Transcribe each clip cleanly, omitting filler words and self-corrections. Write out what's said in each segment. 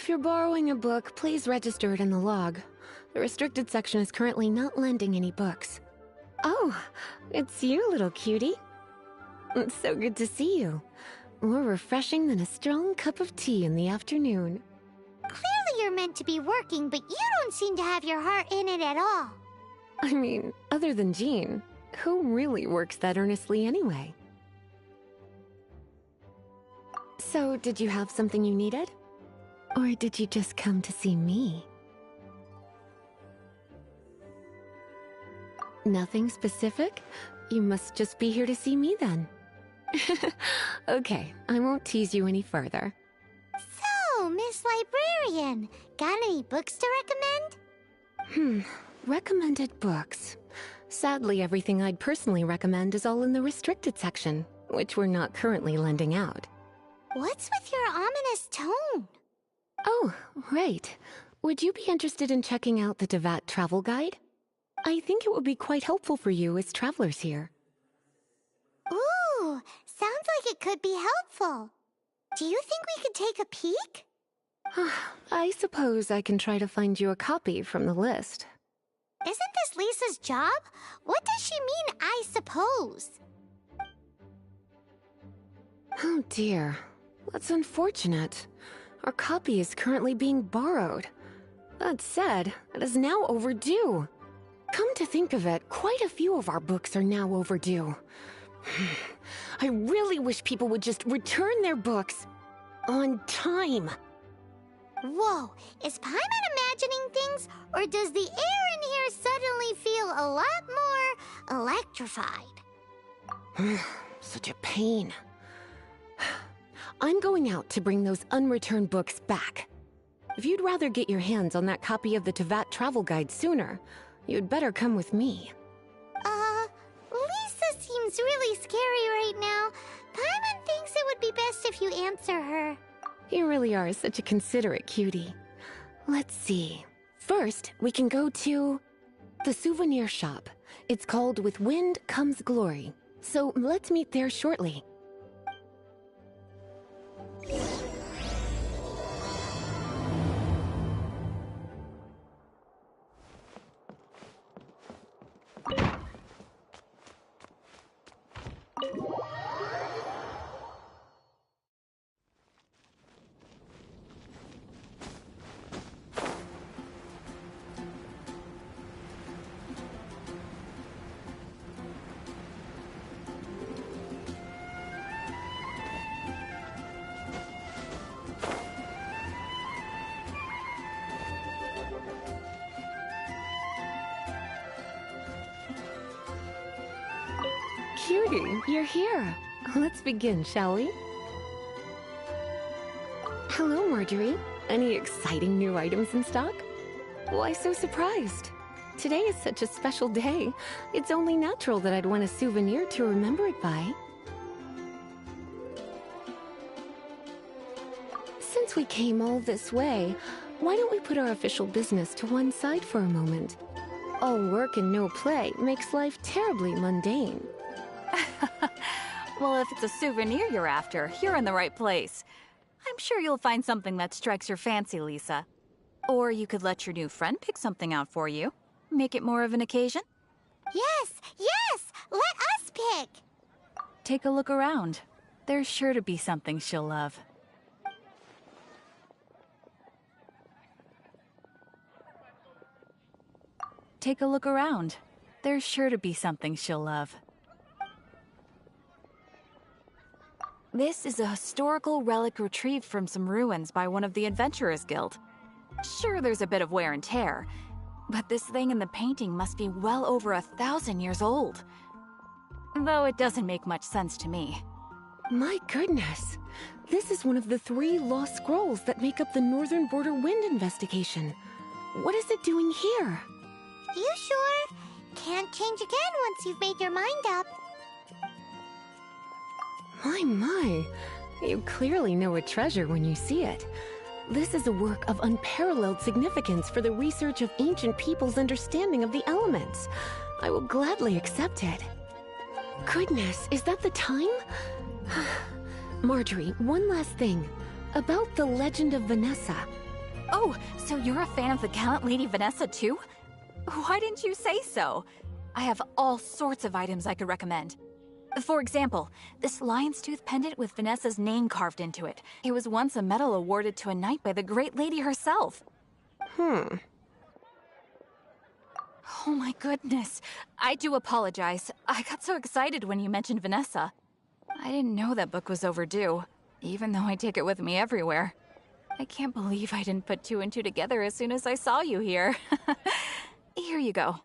If you're borrowing a book, please register it in the log. The restricted section is currently not lending any books. Oh, it's you, little cutie. It's so good to see you. More refreshing than a strong cup of tea in the afternoon. Clearly you're meant to be working, but you don't seem to have your heart in it at all. I mean, other than Jean, who really works that earnestly anyway? So, did you have something you needed? Or did you just come to see me? Nothing specific? You must just be here to see me then. Okay, I won't tease you any further. So, Miss Librarian, got any books to recommend? Recommended books. Sadly, everything I'd personally recommend is all in the restricted section, which we're not currently lending out. What's with your ominous tone? Oh, right. Would you be interested in checking out the Tevat travel guide? I think it would be quite helpful for you as travelers here. Ooh, sounds like it could be helpful. Do you think we could take a peek? I suppose I can try to find you a copy from the list. Isn't this Lisa's job? What does she mean, I suppose? Oh dear, that's unfortunate. Our copy is currently being borrowed. That said, it is now overdue. Come to think of it, quite a few of our books are now overdue. I really wish people would just return their books on time. Whoa, is Paimon imagining things, or does the air in here suddenly feel a lot more electrified? Such a pain. I'm going out to bring those unreturned books back. If you'd rather get your hands on that copy of the Tevat travel guide sooner, you'd better come with me. Lisa seems really scary right now. Paimon thinks it would be best if you answer her. You really are such a considerate cutie. Let's see. First, we can go to the souvenir shop. It's called With Wind Comes Glory. So let's meet there shortly. Cutie, you're here. Let's begin, shall we? Hello, Marjorie. Any exciting new items in stock? Why so surprised? Today is such a special day. It's only natural that I'd want a souvenir to remember it by. Since we came all this way, why don't we put our official business to one side for a moment? All work and no play makes life terribly mundane. Well, if it's a souvenir you're after, you're in the right place. I'm sure you'll find something that strikes your fancy, Lisa. Or you could let your new friend pick something out for you. Make it more of an occasion. Yes! Let us pick! Take a look around. There's sure to be something she'll love. Take a look around. There's sure to be something she'll love. This is a historical relic retrieved from some ruins by one of the Adventurers Guild. Sure, there's a bit of wear and tear, but this thing in the painting must be well over 1,000 years old. Though it doesn't make much sense to me. My goodness! This is one of the 3 lost scrolls that make up the Northern Border Wind investigation. What is it doing here? You sure? Can't change again once you've made your mind up. My. You clearly know a treasure when you see it. This is a work of unparalleled significance for the research of ancient people's understanding of the elements. I will gladly accept it. Goodness, is that the time? Marjorie, one last thing. About the legend of Vanessa. Oh, so you're a fan of the gallant Lady Vanessa too? Why didn't you say so? I have all sorts of items I could recommend. For example, this lion's tooth pendant with Vanessa's name carved into it. It was once a medal awarded to a knight by the great lady herself. Oh my goodness. I do apologize. I got so excited when you mentioned Vanessa. I didn't know that book was overdue, even though I take it with me everywhere. I can't believe I didn't put two and two together as soon as I saw you here. Here you go.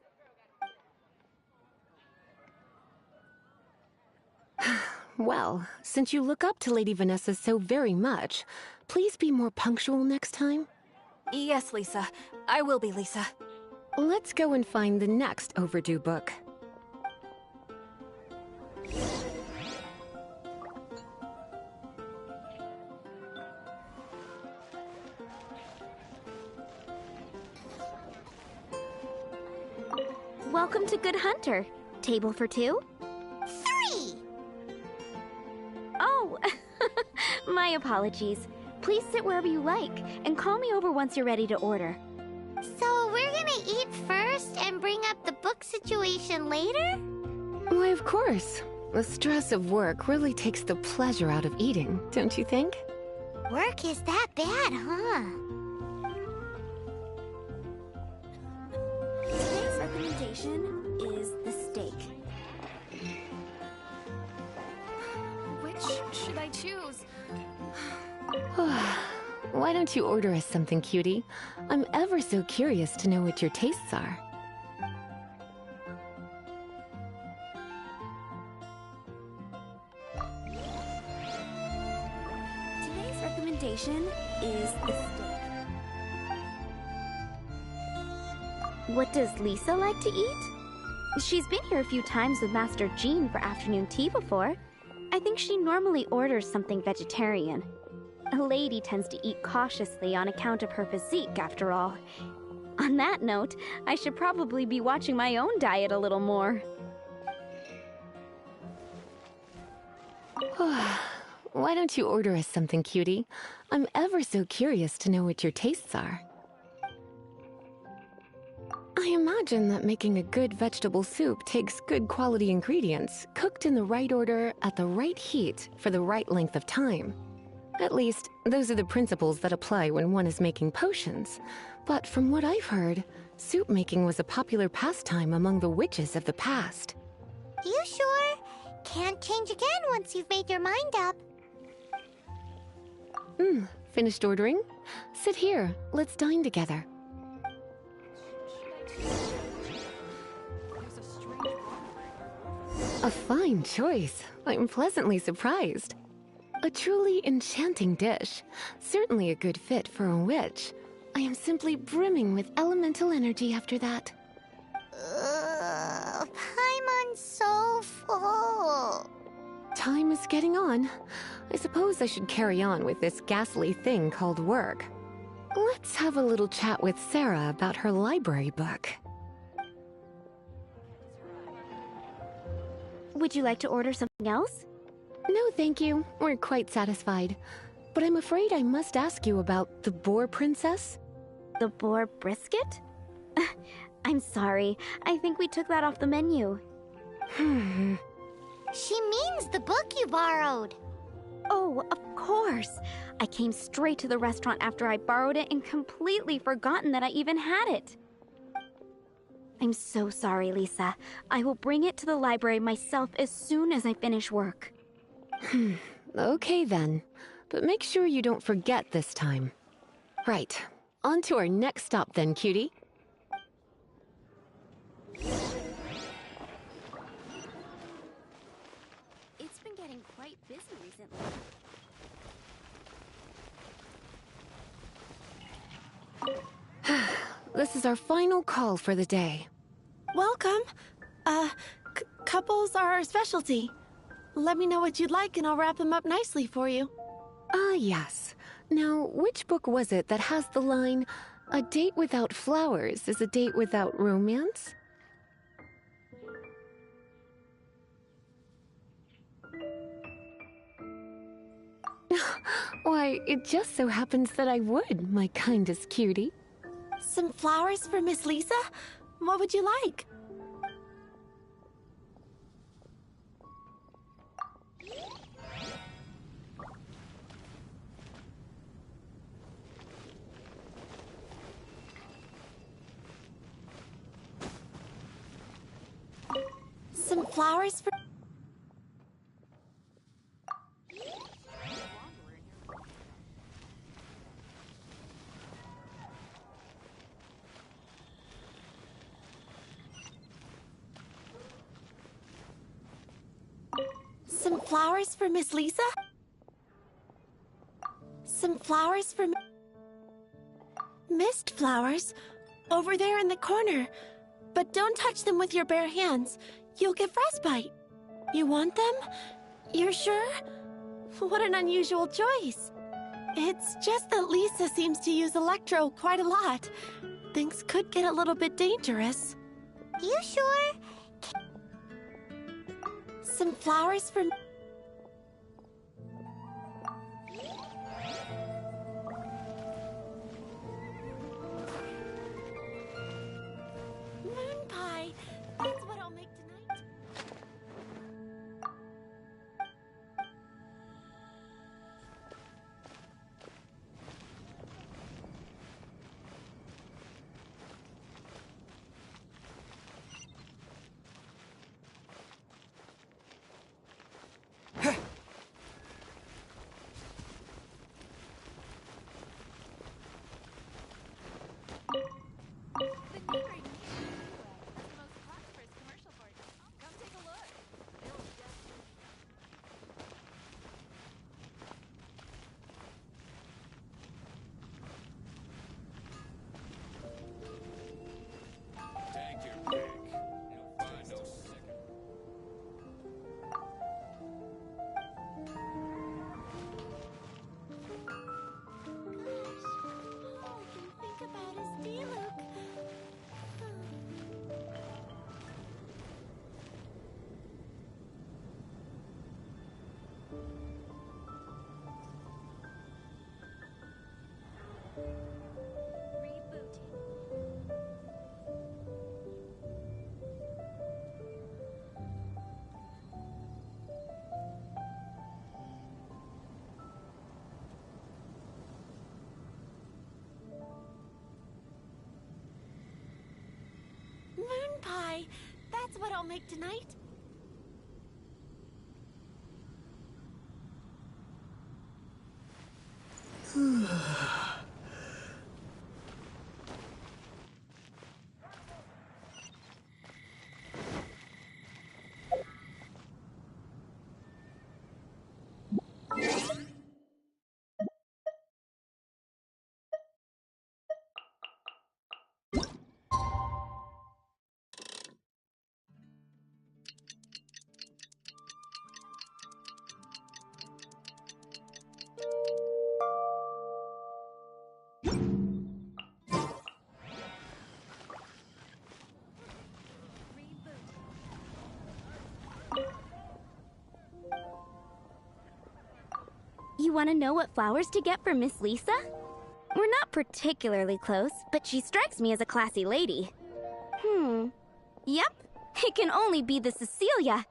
Well, since you look up to Lady Vanessa so very much, please be more punctual next time. Yes, Lisa. I will be, Lisa. Let's go and find the next overdue book. Welcome to Good Hunter. Table for two? 3! Oh, my apologies. Please sit wherever you like, and call me over once you're ready to order. So we're gonna eat first and bring up the book situation later? Why, of course. The stress of work really takes the pleasure out of eating, don't you think? Work is that bad, huh? Today's recommendation is the steak. Which should I choose? Why don't you order us something, cutie? I'm ever so curious to know what your tastes are. Today's recommendation is the steak. What does Lisa like to eat? She's been here a few times with Master Jean for afternoon tea before. I think she normally orders something vegetarian. A lady tends to eat cautiously on account of her physique, after all. On that note, I should probably be watching my own diet a little more. Why don't you order us something, cutie? I'm ever so curious to know what your tastes are. I imagine that making a good vegetable soup takes good quality ingredients, cooked in the right order, at the right heat, for the right length of time. At least, those are the principles that apply when one is making potions. But from what I've heard, soup making was a popular pastime among the witches of the past. You sure? Can't change again once you've made your mind up. Finished ordering? Sit here, let's dine together. A fine choice. I'm pleasantly surprised. A truly enchanting dish. Certainly a good fit for a witch. I am simply brimming with elemental energy after that. Paimon's so full. Time is getting on. I suppose I should carry on with this ghastly thing called work. Let's have a little chat with Sarah about her library book. Would you like to order something else? No, thank you. We're quite satisfied. But I'm afraid I must ask you about the Boar Princess. The boar brisket? I'm sorry. I think we took that off the menu. She means the book you borrowed. Oh, of course. I came straight to the restaurant after I borrowed it and completely forgotten that I even had it. I'm so sorry, Lisa. I will bring it to the library myself as soon as I finish work. Okay then. But make sure you don't forget this time. Right. On to our next stop then, cutie. It's been getting quite busy recently. This is our final call for the day. Welcome. Couples are our specialty. Let me know what you'd like and I'll wrap them up nicely for you. Ah, yes. Now, which book was it that has the line, "A date without flowers is a date without romance"? Why, it just so happens that I would, my kindest cutie. Some flowers for Miss Lisa? What would you like? Some flowers for... Some flowers for Miss Lisa? Some flowers for... Mist flowers? Over there in the corner. But don't touch them with your bare hands. You'll get frostbite. You want them? You're sure? What an unusual choice. It's just that Lisa seems to use Electro quite a lot. Things could get a little bit dangerous. You sure? Some flowers for... Moon pie. That's what I'll make tonight. Take your pick. You'll find no second. All I can think about is Diluc. Moon pie. That's what I'll make tonight. You want to know what flowers to get for Miss Lisa? We're not particularly close, but she strikes me as a classy lady. Yep, it can only be the Cecilia.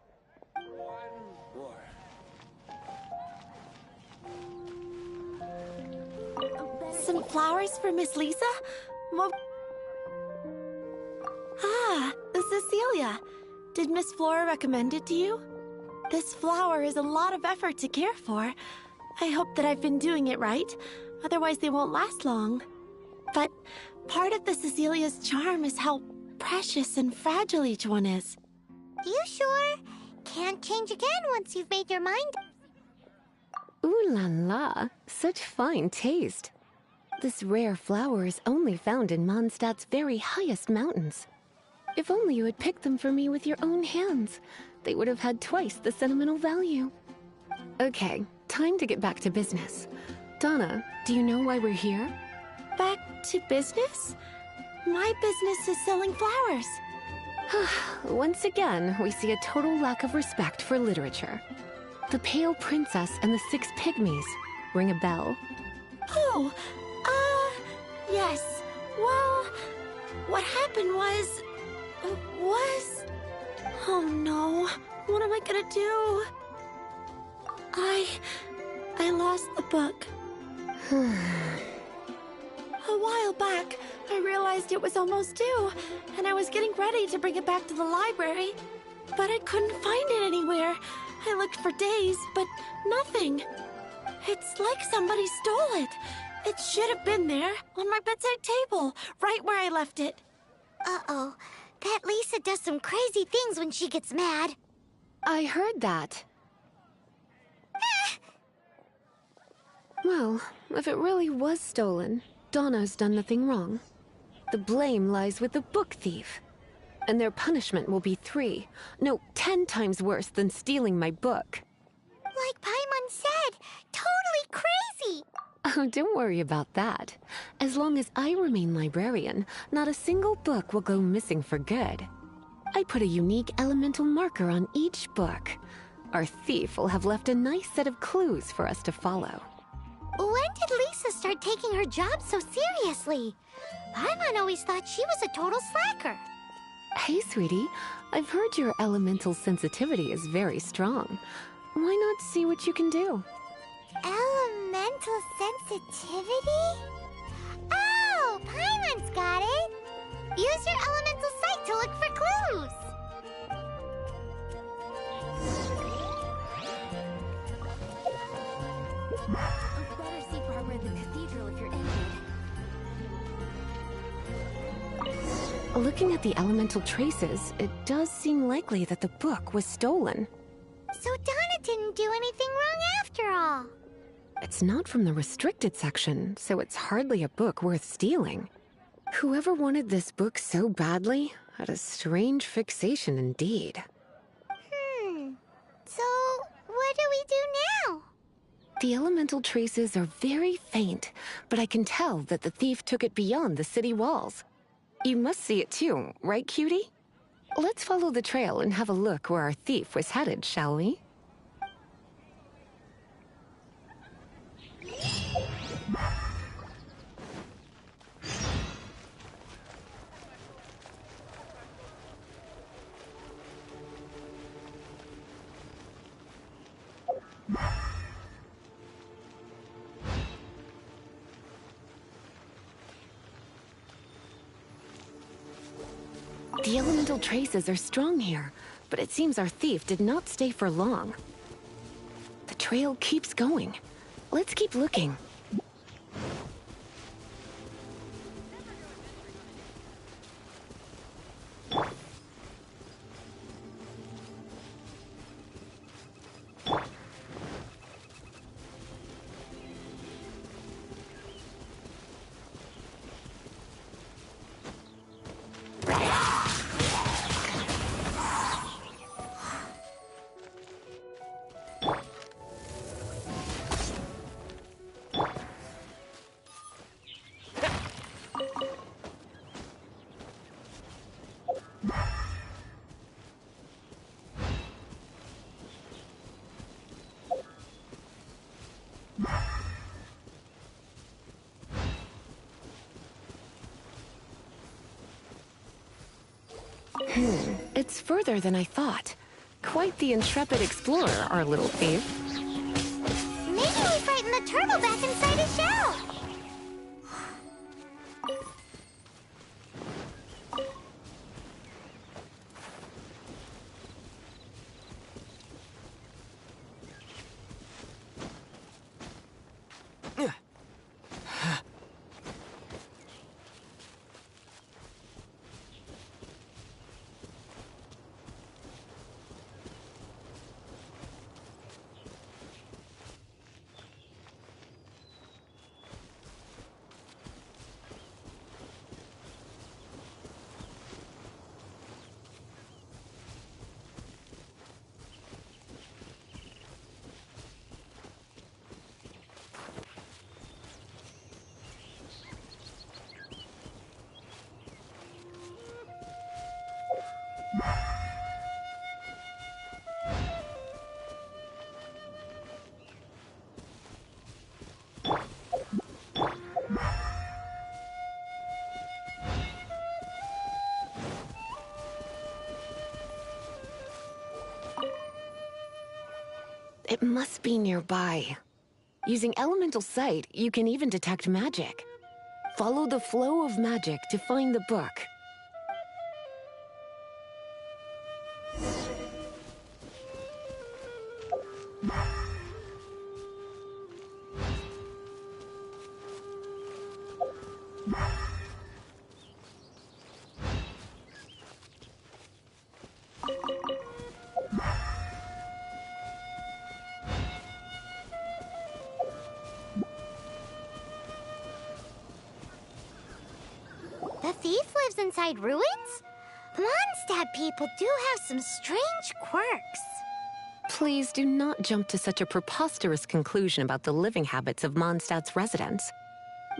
Some flowers for Miss Lisa? What... Ah, the Cecilia. Did Miss Flora recommend it to you? This flower is a lot of effort to care for. I hope that I've been doing it right. Otherwise, they won't last long. But part of the Cecilia's charm is how precious and fragile each one is. You sure? Can't change again once you've made your mind. Ooh la la, such fine taste. This rare flower is only found in Mondstadt's very highest mountains. If only you had picked them for me with your own hands, they would have had twice the sentimental value. Okay, time to get back to business. Donna, do you know why we're here? Back to business? My business is selling flowers. Once again, we see a total lack of respect for literature. The Pale Princess and the Six Pygmies. ring a bell? Oh, yes. Well, what happened was... Oh no, what am I gonna do? I lost the book. A while back, I realized it was almost due, and I was getting ready to bring it back to the library. But I couldn't find it anywhere. I looked for days, but nothing. It's like somebody stole it. It should have been there, on my bedside table, right where I left it. Uh-oh. That Lisa does some crazy things when she gets mad. I heard that. Well, if it really was stolen, Donna's done nothing wrong. The blame lies with the book thief. And their punishment will be 10 times worse than stealing my book. Like Paimon said, totally crazy. Oh, don't worry about that. As long as I remain librarian, not a single book will go missing for good. I put a unique elemental marker on each book. Our thief will have left a nice set of clues for us to follow. When did Lisa start taking her job so seriously? Paimon always thought she was a total slacker. Hey, sweetie, I've heard your elemental sensitivity is very strong. Why not see what you can do? Elemental sensitivity? Oh, Paimon's got it! Use your elemental sight to look for clues! Better safe harbor at the cathedral if you're injured. Looking at the elemental traces, it does seem likely that the book was stolen. So Donna didn't do anything wrong after all. It's not from the restricted section, so it's hardly a book worth stealing. Whoever wanted this book so badly had a strange fixation indeed. So what do we do now? The elemental traces are very faint, but I can tell that the thief took it beyond the city walls. You must see it too, right, cutie? Let's follow the trail and have a look where our thief was headed, shall we? The elemental traces are strong here, but it seems our thief did not stay for long. The trail keeps going. Let's keep looking. It's further than I thought. Quite the intrepid explorer, our little thief. Maybe we frightened the turtle back inside his shell. It must be nearby. Using elemental sight, you can even detect magic. Follow the flow of magic to find the book. The thief lives inside ruins? Mondstadt people do have some strange quirks. Please do not jump to such a preposterous conclusion about the living habits of Mondstadt's residents.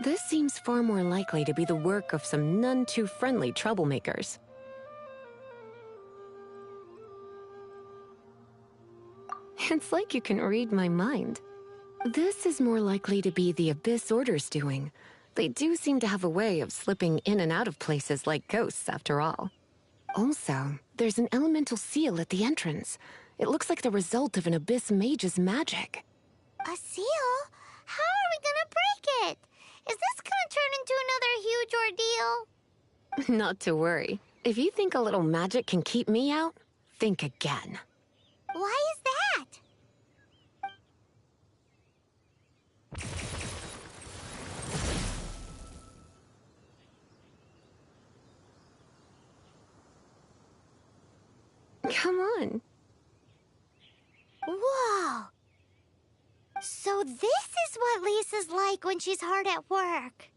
This seems far more likely to be the work of some none-too-friendly troublemakers. It's like you can read my mind. This is more likely to be the Abyss Order's doing. They do seem to have a way of slipping in and out of places like ghosts, after all. Also, there's an elemental seal at the entrance. It looks like the result of an Abyss mage's magic. A seal? How are we gonna break it? Is this gonna turn into another huge ordeal? Not to worry. If you think a little magic can keep me out, think again. Why is that? Come on. Whoa! So this is what Lisa's like when she's hard at work.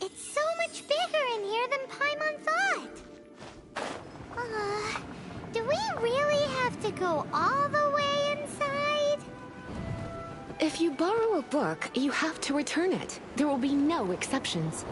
It's so much bigger in here than Paimon thought. Do we really have to go all the way inside? If you borrow a book, you have to return it. There will be no exceptions.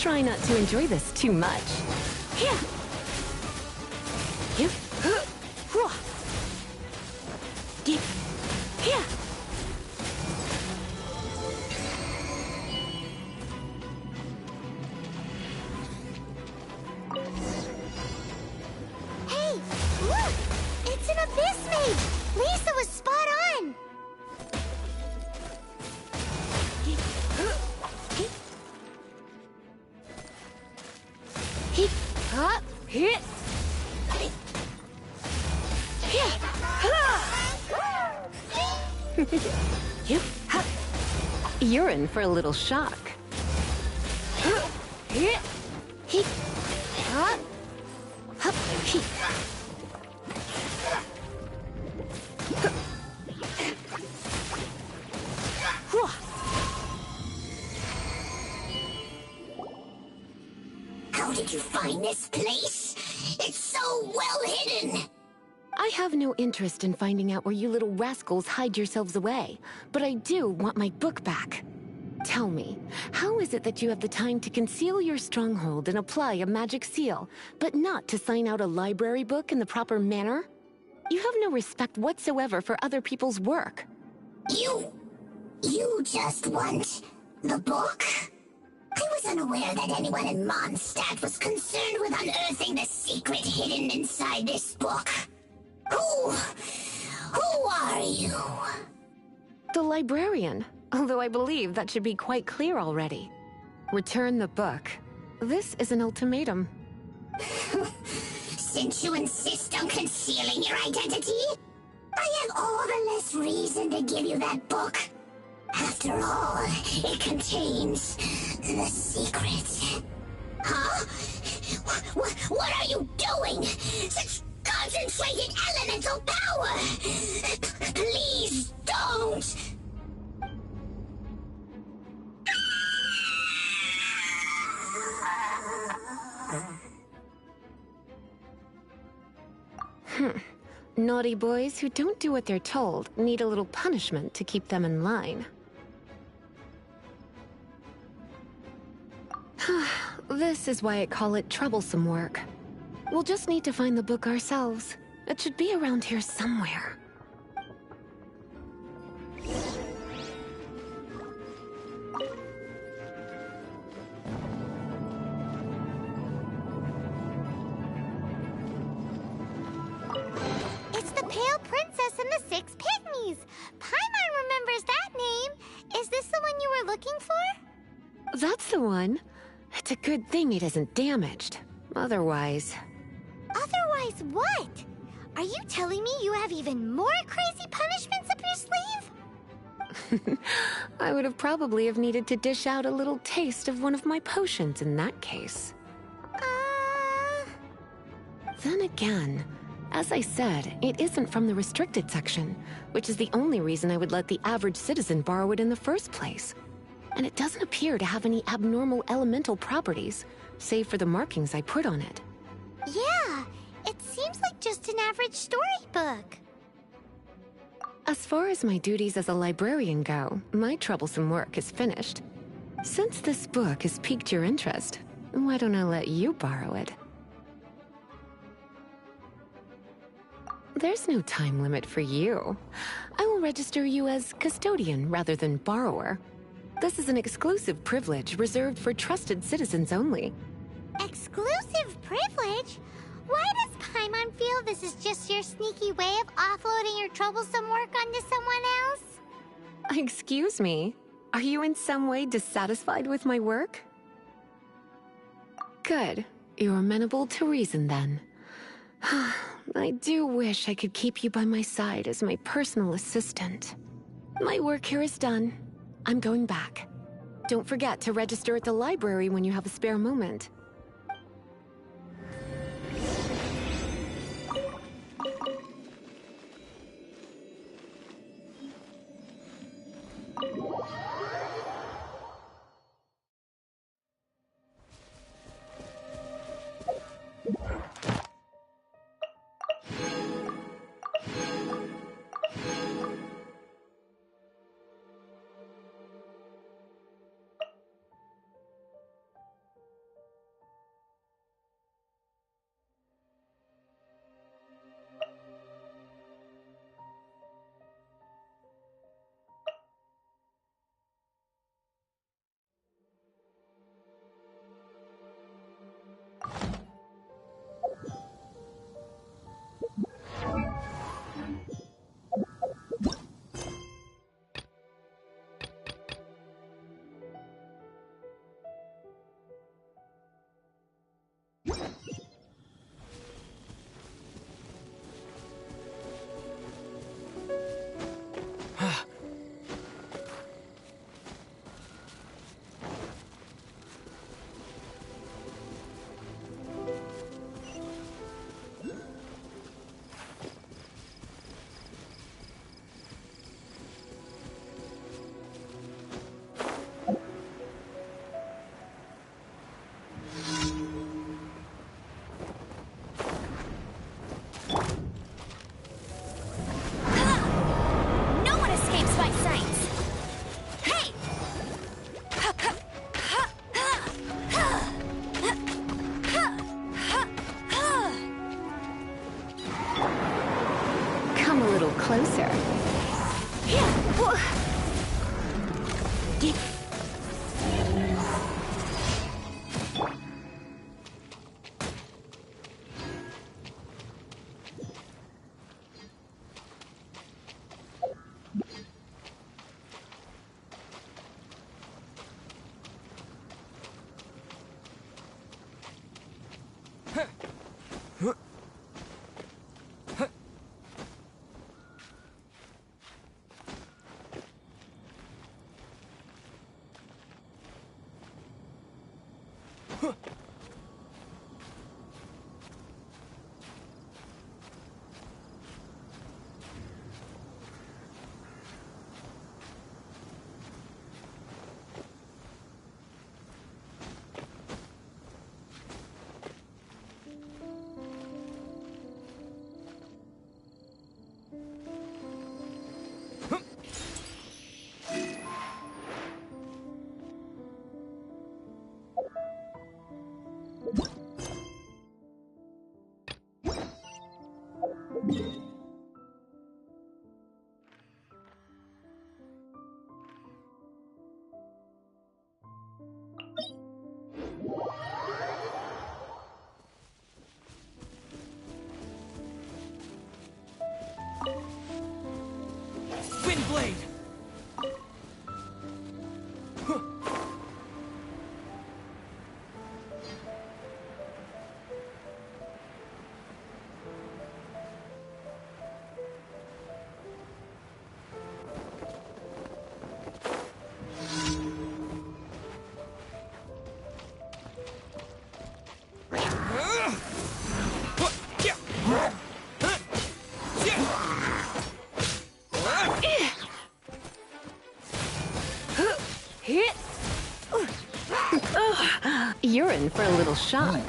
Try not to enjoy this too much. Here! Yep. Here! Hey, look! It's an abyss mage! Lisa was spot on! You're in for a little shock. How did you find this place? It's so well hidden! I have no interest in finding out where you little rascals hide yourselves away, but I do want my book back. Tell me, how is it that you have the time to conceal your stronghold and apply a magic seal, but not to sign out a library book in the proper manner? You have no respect whatsoever for other people's work. You just want the book? I was unaware that anyone in Mondstadt was concerned with unearthing the secret hidden inside this book. Who are you? The librarian, although I believe that should be quite clear already. Return the book. This is an ultimatum. Since you insist on concealing your identity, I have all the less reason to give you that book. After all, it contains the secret. Huh? What are you doing? Such concentrated elemental power! Please don't! Naughty boys who don't do what they're told need a little punishment to keep them in line. This is why I call it troublesome work. We'll just need to find the book ourselves. It should be around here somewhere. It's the Pale Princess and the Six Pygmies! Paimon remembers that name! Is this the one you were looking for? That's the one. It's a good thing it isn't damaged. Otherwise... Otherwise what? Are you telling me you have even more crazy punishments up your sleeve? I would have probably have needed to dish out a little taste of one of my potions in that case. Then again, as I said, it isn't from the restricted section, which is the only reason I would let the average citizen borrow it in the first place. And it doesn't appear to have any abnormal elemental properties, save for the markings I put on it. Yeah, it seems like just an average storybook. As far as my duties as a librarian go, my troublesome work is finished. Since this book has piqued your interest, why don't I let you borrow it? There's no time limit for you. I will register you as custodian rather than borrower. This is an exclusive privilege reserved for trusted citizens only. Exclusive privilege? Why does Paimon feel this is just your sneaky way of offloading your troublesome work onto someone else? Excuse me, are you in some way dissatisfied with my work? Good. You're amenable to reason then. I do wish I could keep you by my side as my personal assistant. My work here is done. I'm going back. Don't forget to register at the library when you have a spare moment. Windblade! You're in for a little shock.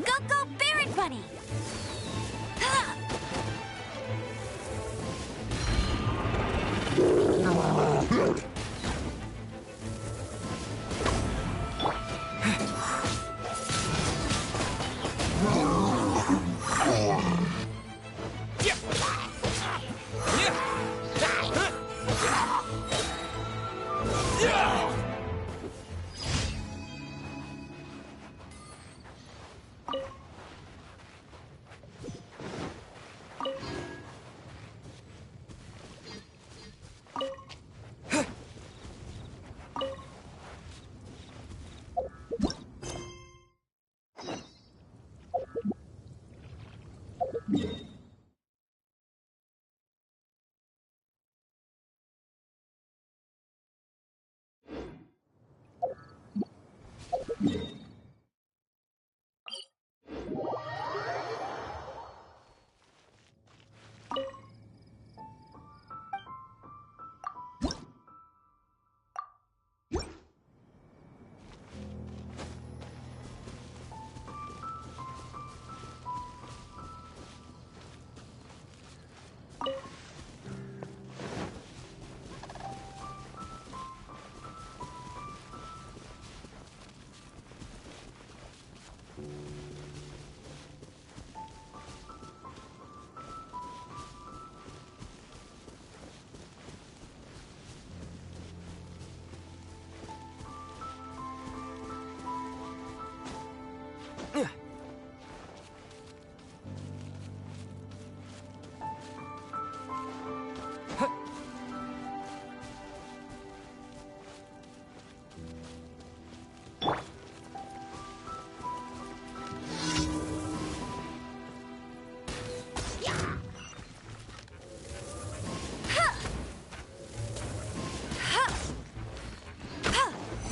Go, Baron Bunny!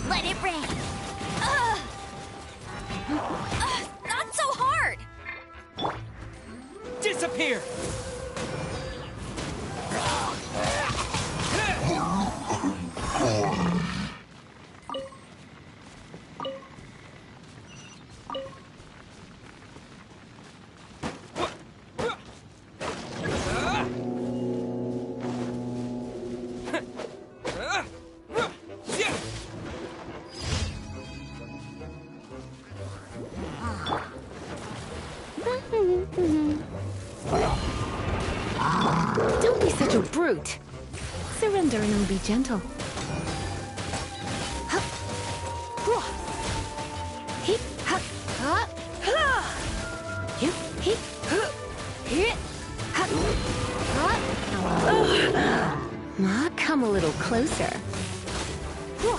Let it rain! Not so hard! Disappear! fruit. Surrender and be gentle. Hup. Whoa. Hip, hup, hup, ha. Hip, hip, hup, hip, hup, hup. Ma, come a little closer. Whoa.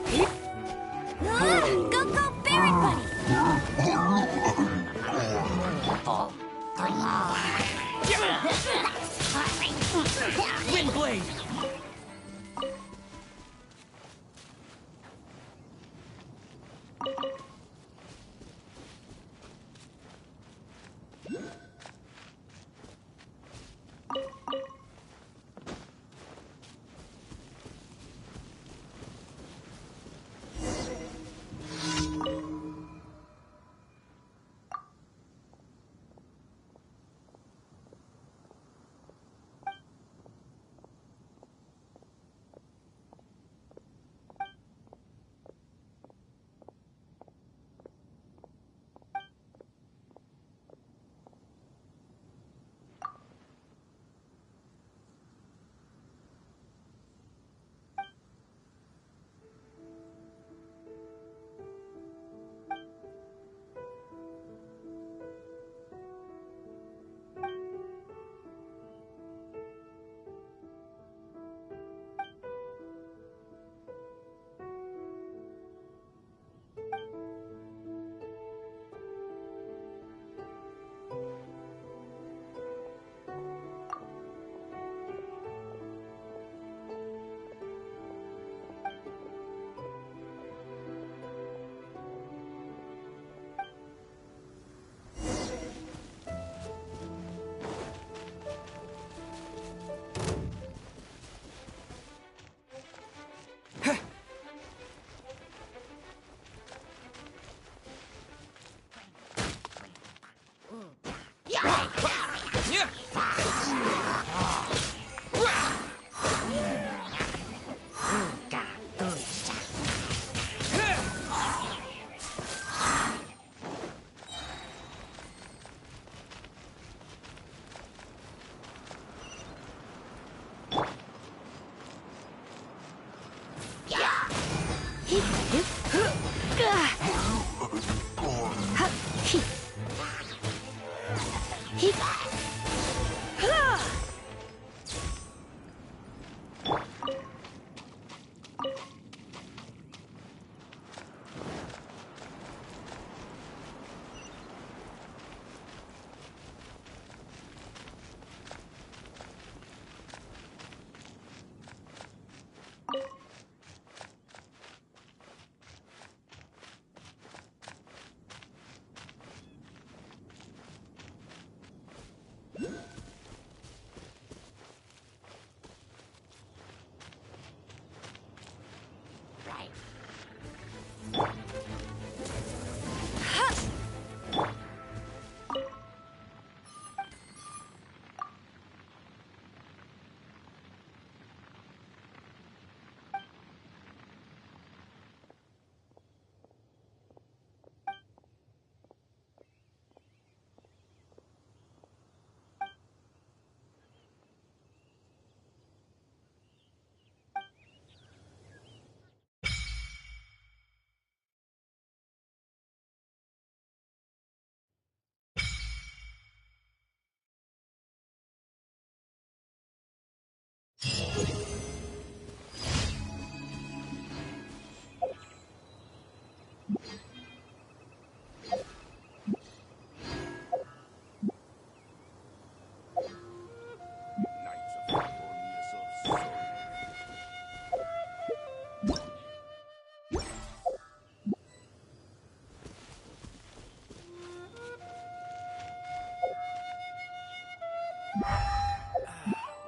Hip. Go, go, Barret Buddy! Windblade!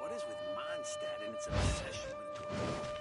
What is with Mondstadt and its obsession with gold?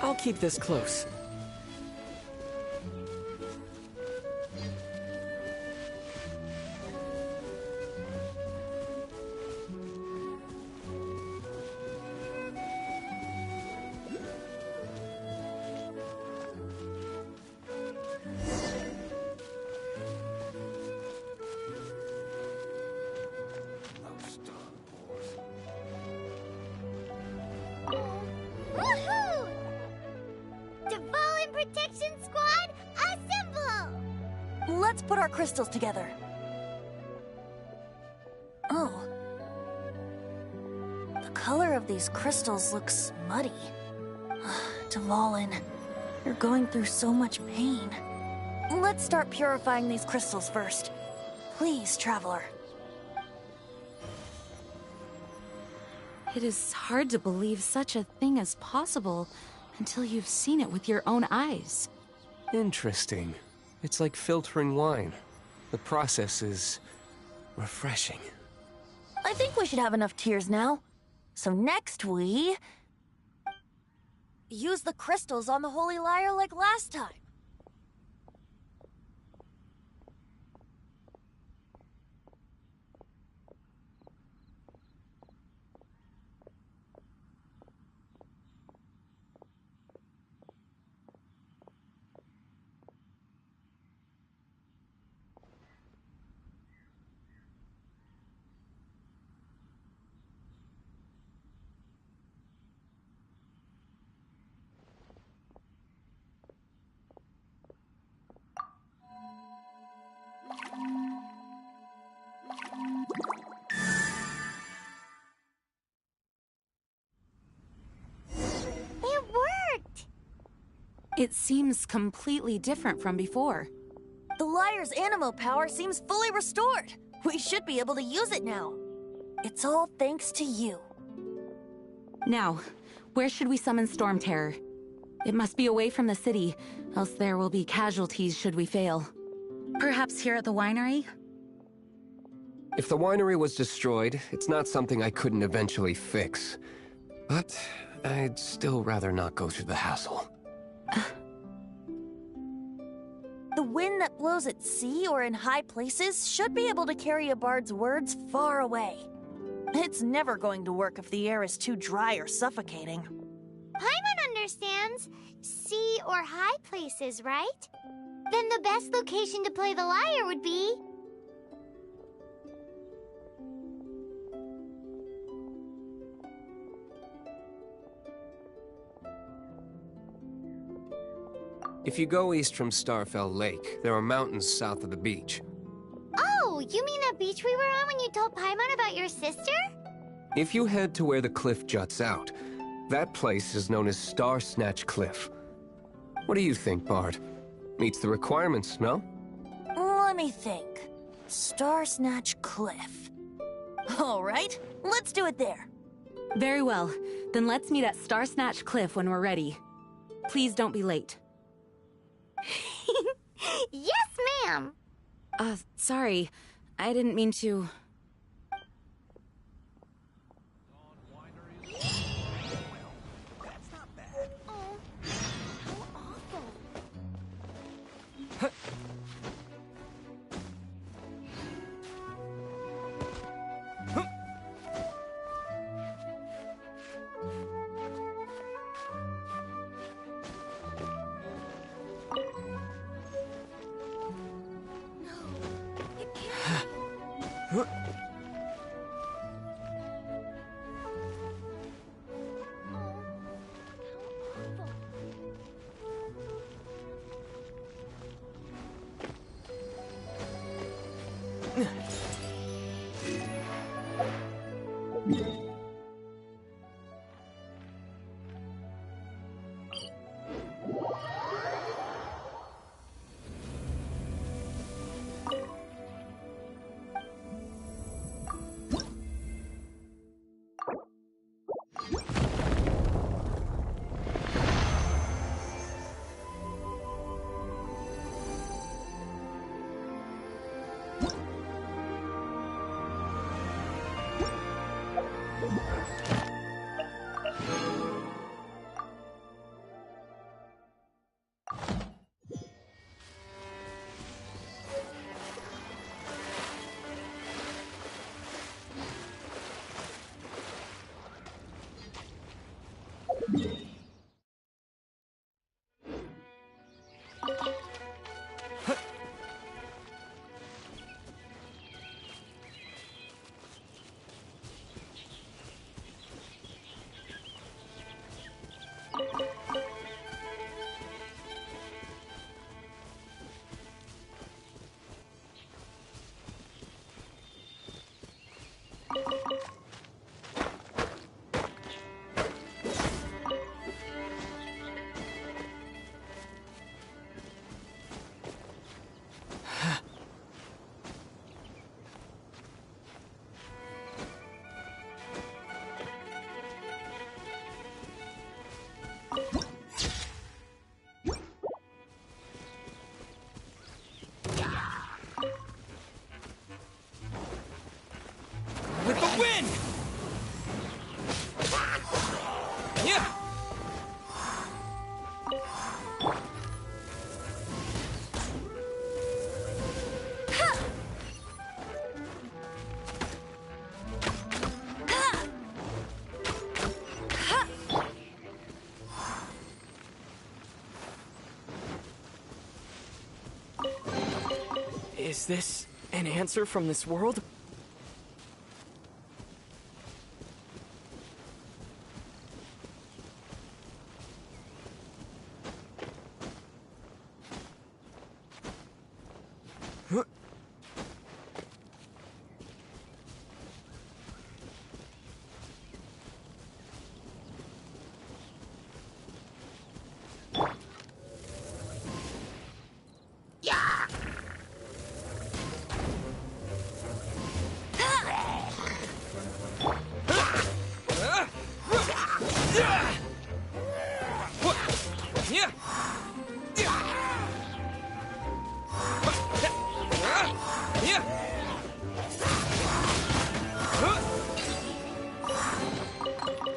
I'll keep this close. Woohoo! Devolin Protection Squad, assemble! Let's put our crystals together. Oh. The color of these crystals looks muddy. Devolin, you're going through so much pain. Let's start purifying these crystals first. Please, Traveler. It is hard to believe such a thing is possible until you've seen it with your own eyes. Interesting. It's like filtering wine. The process is refreshing. I think we should have enough tears now. So next we... use the crystals on the Holy Lyre like last time. It worked! It seems completely different from before. The Lyre's animo power seems fully restored. We should be able to use it now. It's all thanks to you. Now, where should we summon Storm Terror? It must be away from the city, else there will be casualties should we fail. Perhaps here at the winery? If the winery was destroyed, it's not something I couldn't eventually fix. But I'd still rather not go through the hassle. The wind that blows at sea or in high places should be able to carry a bard's words far away. It's never going to work if the air is too dry or suffocating. Paimon understands sea or high places, right? Then the best location to play the lyre would be... If you go east from Starfell Lake, there are mountains south of the beach. Oh, you mean that beach we were on when you told Paimon about your sister? If you head to where the cliff juts out, that place is known as Star Snatch Cliff. What do you think, Bard? Meets the requirements, no? Let me think. Star Snatch Cliff. All right, let's do it there. Very well. Then let's meet at Star Snatch Cliff when we're ready. Please don't be late. Yes, ma'am! Sorry. I didn't mean to... That's not bad. Oh, how awful. With the wind! Yeah! Is this an answer from this world?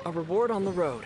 A reward on the road.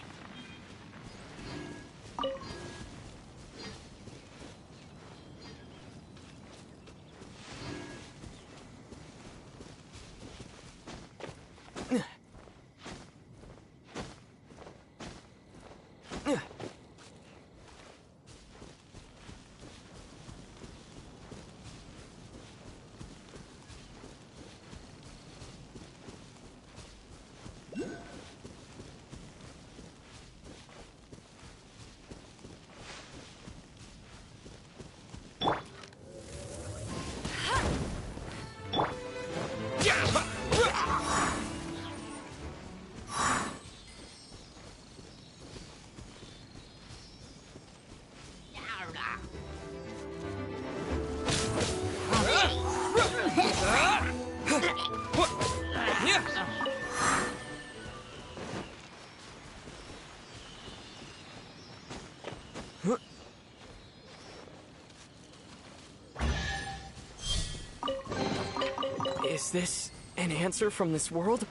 Is this an answer from this world?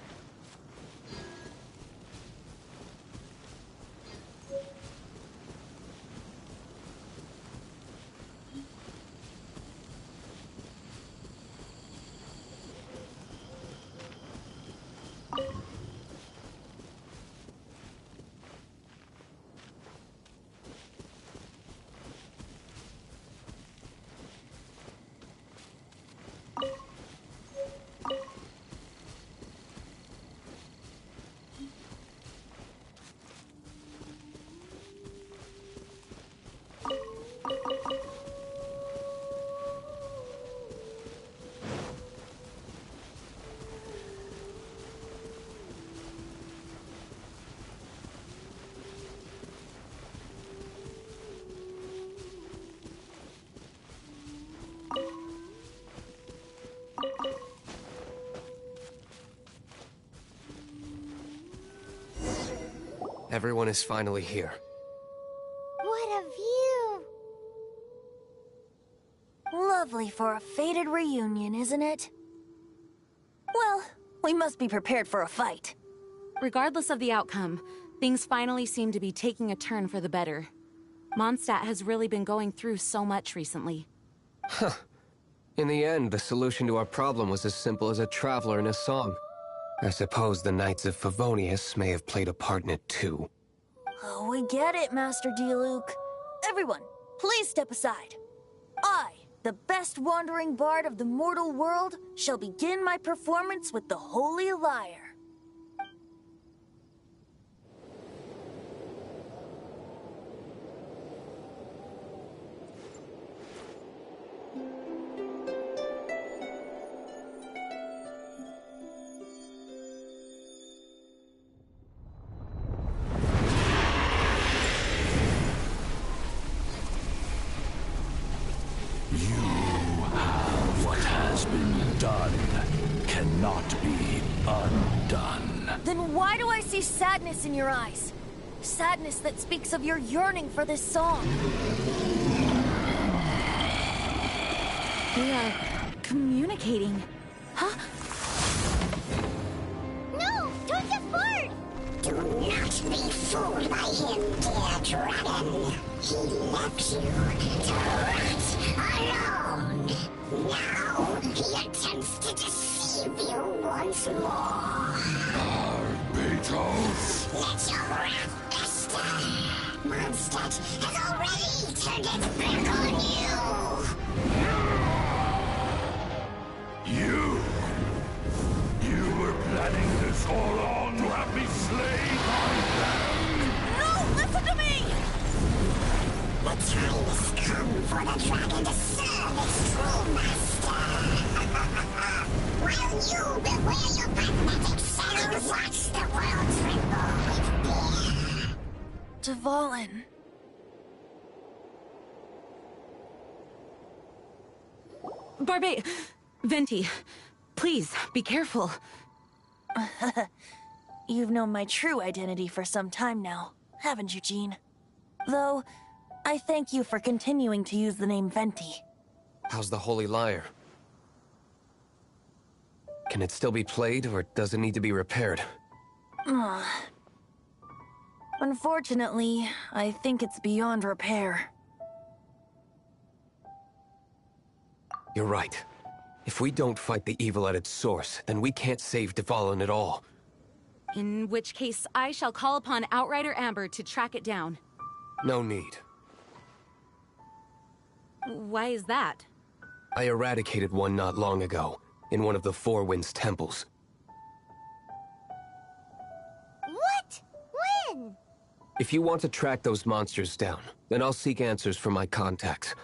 Everyone is finally here. What a view! Lovely for a fated reunion, isn't it? Well, we must be prepared for a fight. Regardless of the outcome, things finally seem to be taking a turn for the better. Mondstadt has really been going through so much recently. Huh. In the end, the solution to our problem was as simple as a traveler in a song. I suppose the Knights of Favonius may have played a part in it too. Oh, we get it, Master Diluc. Everyone, please step aside. I, the best wandering bard of the mortal world, shall begin my performance with the Holy Lyre. What has been done cannot be undone. Then why do I see sadness in your eyes? Sadness that speaks of your yearning for this song. We are communicating. Huh? No! Don't get bored! Do not be fooled by him, dear dragon. He left you to rot alone. Now he attempts to deceive you once more. Beetles! Let your wrath fester. Mondstadt has already turned its back on you. You were planning this all along to have me slain by them! No, listen to me! The time has come for the dragon to serve its true master. While you beware your pathetic selves, watch the world tremble with fear. Dvalin. Venti, please, be careful. You've known my true identity for some time now, haven't you, Jean? Though, I thank you for continuing to use the name Venti. How's the Holy Lyre? Can it still be played, or does it need to be repaired? Unfortunately, I think it's beyond repair. You're right. If we don't fight the evil at its source, then we can't save Dvalin at all. In which case, I shall call upon Outrider Amber to track it down. No need. Why is that? I eradicated one not long ago, in one of the Four Winds temples. What? When? If you want to track those monsters down, then I'll seek answers from my contacts.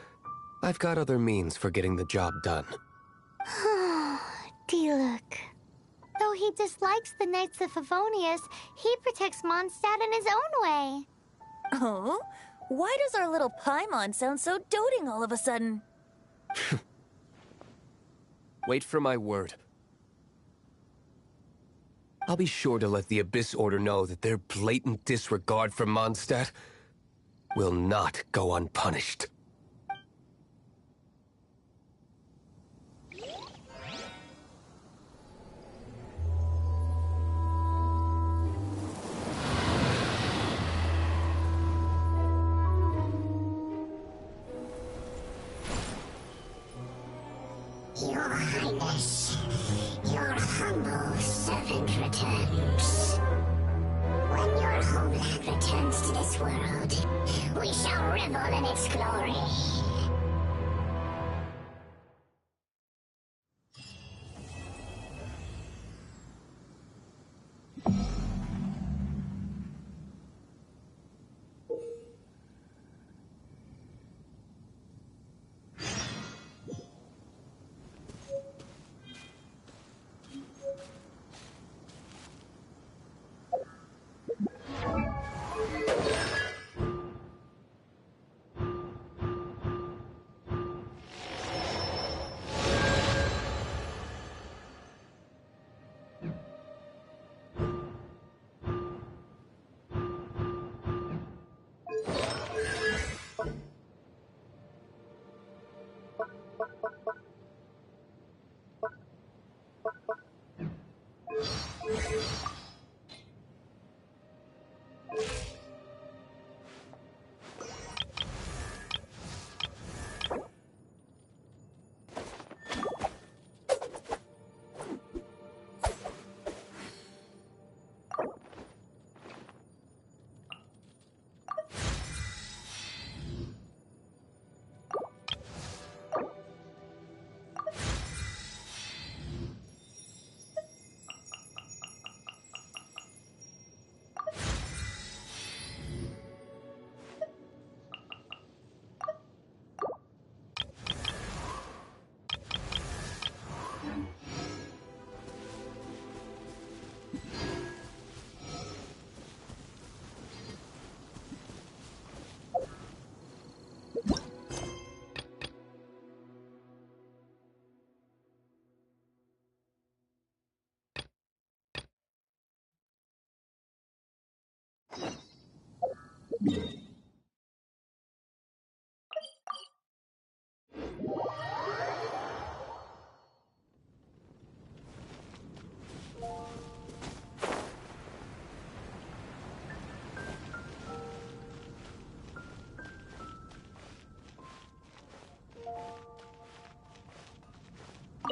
I've got other means for getting the job done. Diluc. Though he dislikes the Knights of Favonius, he protects Mondstadt in his own way. Oh? Why does our little Paimon sound so doting all of a sudden? Wait for my word. I'll be sure to let the Abyss Order know that their blatant disregard for Mondstadt will not go unpunished. Your Highness, your humble servant returns. When your homeland returns to this world, we shall revel in its glory.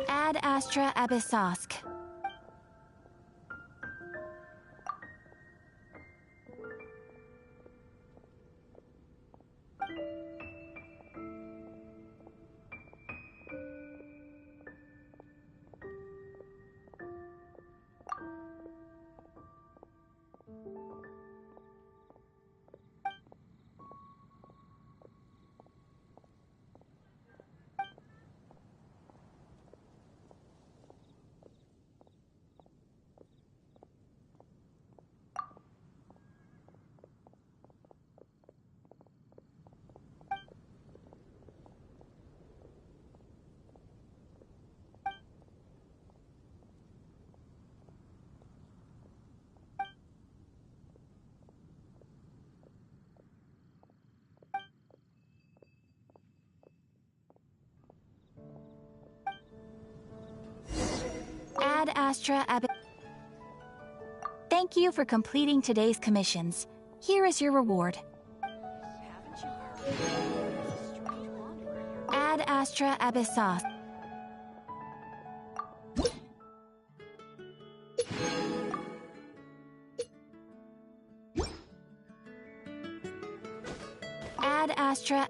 Ad Astra Abyssosk. Ad Astra Ab. Thank you for completing today's commissions. Here is your reward. Ad Astra Abyssosk. Ad Astra.